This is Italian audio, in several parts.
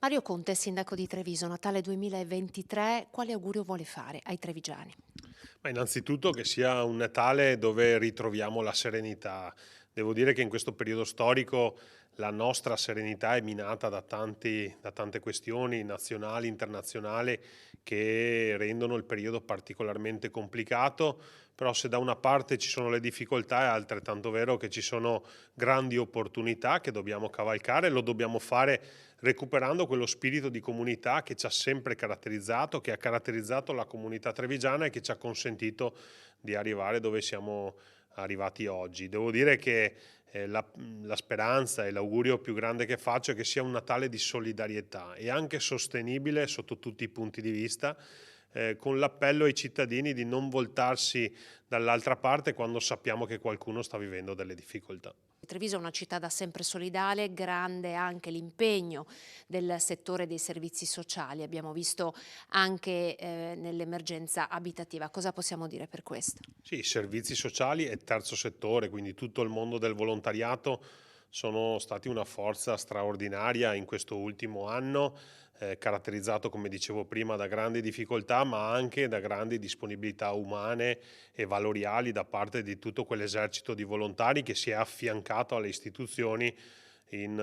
Mario Conte, sindaco di Treviso, Natale 2023, quale augurio vuole fare ai trevigiani? Ma innanzitutto che sia un Natale dove ritroviamo la serenità. Devo dire che in questo periodo storico la nostra serenità è minata da tante questioni nazionali, internazionali che rendono il periodo particolarmente complicato, però se da una parte ci sono le difficoltà è altrettanto vero che ci sono grandi opportunità che dobbiamo cavalcare, lo dobbiamo fare recuperando quello spirito di comunità che ci ha sempre caratterizzato, che ha caratterizzato la comunità trevigiana e che ci ha consentito di arrivare dove siamo arrivati oggi. Devo dire che la speranza e l'augurio più grande che faccio è che sia un Natale di solidarietà e anche sostenibile sotto tutti i punti di vista, con l'appello ai cittadini di non voltarsi dall'altra parte quando sappiamo che qualcuno sta vivendo delle difficoltà. Treviso è una città da sempre solidale, grande anche l'impegno del settore dei servizi sociali. Abbiamo visto anche nell'emergenza abitativa. Cosa possiamo dire per questo? Sì, servizi sociali e terzo settore, quindi tutto il mondo del volontariato sono stati una forza straordinaria in questo ultimo anno, caratterizzato, come dicevo prima, da grandi difficoltà, ma anche da grandi disponibilità umane e valoriali da parte di tutto quell'esercito di volontari che si è affiancato alle istituzioni in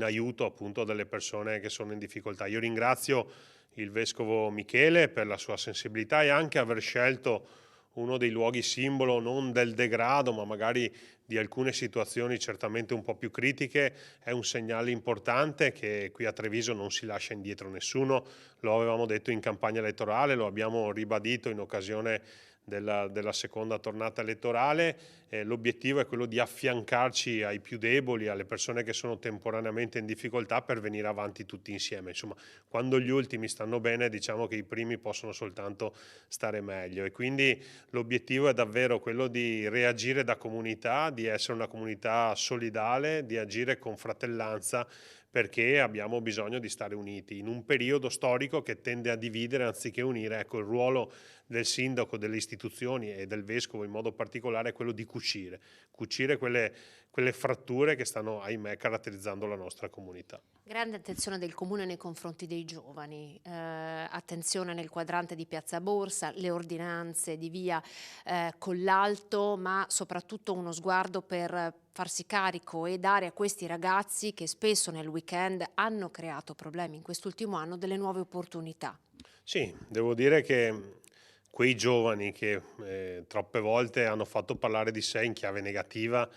aiuto appunto delle persone che sono in difficoltà. Io ringrazio il Vescovo Michele per la sua sensibilità e anche aver scelto uno dei luoghi simbolo non del degrado, ma magari di alcune situazioni certamente un po' più critiche, è un segnale importante che qui a Treviso non si lascia indietro nessuno. Lo avevamo detto in campagna elettorale, lo abbiamo ribadito in occasione della seconda tornata elettorale. L'obiettivo è quello di affiancarci ai più deboli, alle persone che sono temporaneamente in difficoltà per venire avanti tutti insieme. Insomma, quando gli ultimi stanno bene, diciamo che i primi possono soltanto stare meglio e quindi l'obiettivo è davvero quello di reagire da comunità, di essere una comunità solidale, di agire con fratellanza perché abbiamo bisogno di stare uniti in un periodo storico che tende a dividere anziché unire. Ecco, il ruolo del sindaco, delle istituzioni e del vescovo in modo particolare è quello di cucire quelle fratture che stanno, ahimè, caratterizzando la nostra comunità. Grande attenzione del Comune nei confronti dei giovani, attenzione nel quadrante di Piazza Borsa, le ordinanze di via Collalto, ma soprattutto uno sguardo per farsi carico e dare a questi ragazzi che spesso nel weekend hanno creato problemi in quest'ultimo anno delle nuove opportunità. Sì, devo dire che quei giovani che troppe volte hanno fatto parlare di sé in chiave negativa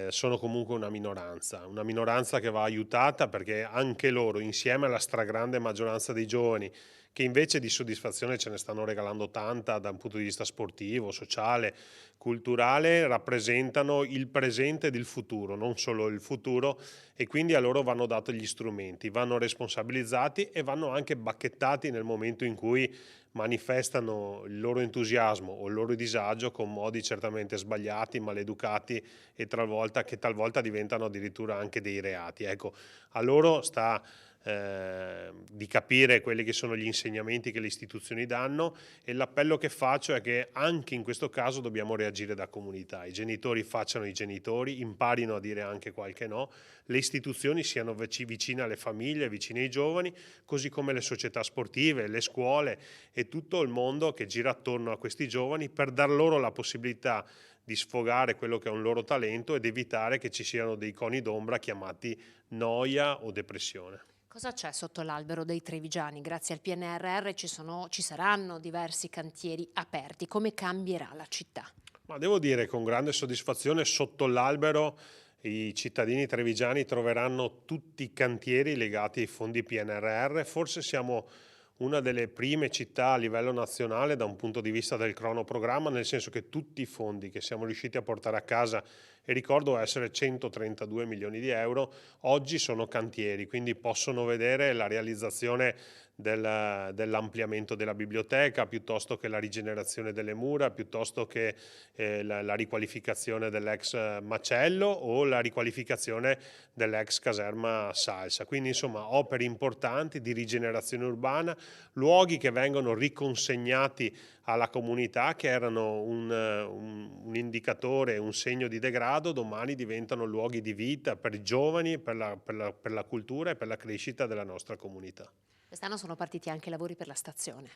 sono comunque una minoranza che va aiutata perché anche loro, insieme alla stragrande maggioranza dei giovani, che invece di soddisfazione ce ne stanno regalando tanta da un punto di vista sportivo, sociale, culturale, rappresentano il presente ed il futuro, non solo il futuro, e quindi a loro vanno dati gli strumenti, vanno responsabilizzati e vanno anche bacchettati nel momento in cui manifestano il loro entusiasmo o il loro disagio con modi certamente sbagliati, maleducati e talvolta diventano addirittura anche dei reati. Ecco, a loro sta di capire quelli che sono gli insegnamenti che le istituzioni danno e l'appello che faccio è che anche in questo caso dobbiamo reagire da comunità. I genitori facciano i genitori, imparino a dire anche qualche no, le istituzioni siano vicine alle famiglie, vicine ai giovani, così come le società sportive, le scuole e tutto il mondo che gira attorno a questi giovani per dar loro la possibilità di sfogare quello che è un loro talento ed evitare che ci siano dei coni d'ombra chiamati noia o depressione. Cosa c'è sotto l'albero dei Trevigiani? Grazie al PNRR ci saranno diversi cantieri aperti. Come cambierà la città? Ma devo dire con grande soddisfazione sotto l'albero i cittadini trevigiani troveranno tutti i cantieri legati ai fondi PNRR. Forse siamo una delle prime città a livello nazionale da un punto di vista del cronoprogramma, nel senso che tutti i fondi che siamo riusciti a portare a casa, e ricordo essere 132 milioni di euro, oggi sono cantieri, quindi possono vedere la realizzazione dell'ampliamento della biblioteca, piuttosto che la rigenerazione delle mura, piuttosto che la riqualificazione dell'ex macello o la riqualificazione dell'ex caserma Salsa. Quindi insomma opere importanti di rigenerazione urbana, luoghi che vengono riconsegnati alla comunità che erano un indicatore, un segno di degrado grado domani diventano luoghi di vita per i giovani, per la cultura e per la crescita della nostra comunità. Quest'anno sono partiti anche i lavori per la stazione.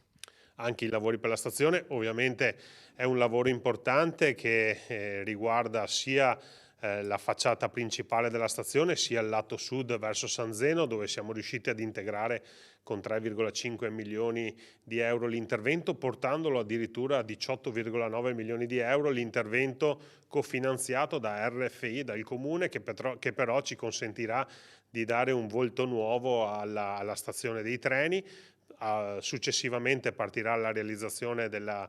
Anche i lavori per la stazione, ovviamente è un lavoro importante che riguarda sia la facciata principale della stazione, sia il lato sud verso San Zeno, dove siamo riusciti ad integrare con 3,5 milioni di euro l'intervento, portandolo addirittura a 18,9 milioni di euro l'intervento cofinanziato da RFI, dal comune, che però ci consentirà di dare un volto nuovo alla stazione dei treni. Successivamente partirà la realizzazione della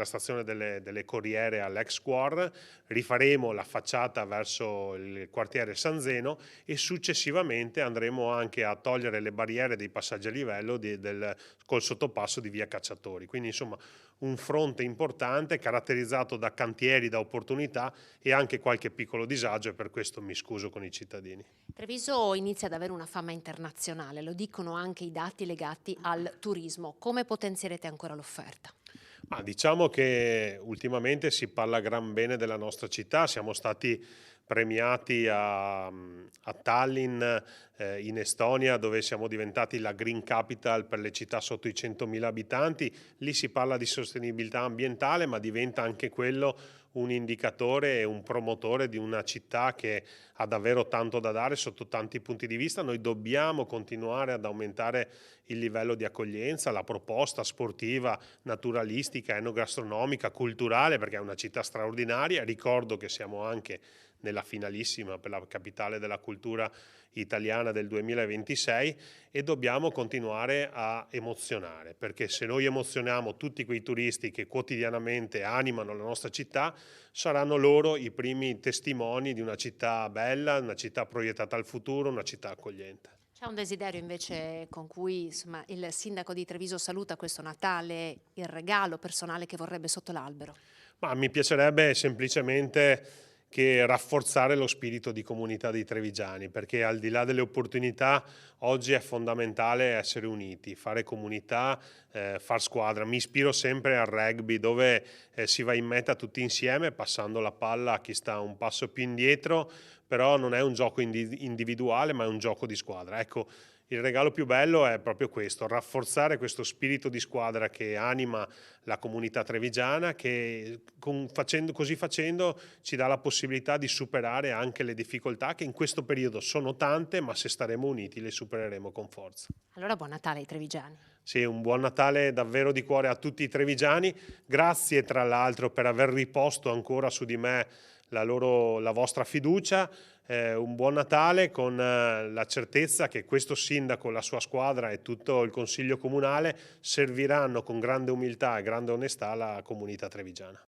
stazione delle corriere all'ex Quor, rifaremo la facciata verso il quartiere San Zeno e successivamente andremo anche a togliere le barriere dei passaggi a livello col sottopasso di via Cacciatori. Quindi insomma un fronte importante caratterizzato da cantieri, da opportunità e anche qualche piccolo disagio, e per questo mi scuso con i cittadini. Treviso inizia ad avere una fama internazionale, lo dicono anche i dati legati al turismo. Come potenzierete ancora l'offerta? Ma diciamo che ultimamente si parla gran bene della nostra città, siamo stati premiati a Tallinn, in Estonia, dove siamo diventati la Green Capital per le città sotto i 100.000 abitanti. Lì si parla di sostenibilità ambientale, ma diventa anche quello un indicatore e un promotore di una città che ha davvero tanto da dare sotto tanti punti di vista. Noi dobbiamo continuare ad aumentare il livello di accoglienza, la proposta sportiva, naturalistica, enogastronomica, culturale, perché è una città straordinaria. Ricordo che siamo anche nella finalissima per la capitale della cultura italiana del 2026 e dobbiamo continuare a emozionare, perché se noi emozioniamo tutti quei turisti che quotidianamente animano la nostra città, saranno loro i primi testimoni di una città bella, una città proiettata al futuro, una città accogliente. C'è un desiderio invece con cui insomma, il sindaco di Treviso saluta questo Natale, il regalo personale che vorrebbe sotto l'albero? Ma mi piacerebbe semplicemente che rafforzare lo spirito di comunità dei trevigiani, perché al di là delle opportunità oggi è fondamentale essere uniti, fare comunità, far squadra. Mi ispiro sempre al rugby, dove si va in meta tutti insieme passando la palla a chi sta un passo più indietro, però non è un gioco individuale ma è un gioco di squadra. Ecco, il regalo più bello è proprio questo, rafforzare questo spirito di squadra che anima la comunità trevigiana, che così facendo ci dà la possibilità di superare anche le difficoltà che in questo periodo sono tante, ma se staremo uniti le supereremo con forza. Allora buon Natale ai trevigiani. Sì, un buon Natale davvero di cuore a tutti i trevigiani. Grazie tra l'altro per aver riposto ancora su di me la vostra fiducia. Un buon Natale con la certezza che questo sindaco, la sua squadra e tutto il consiglio comunale serviranno con grande umiltà e grande onestà la comunità trevigiana.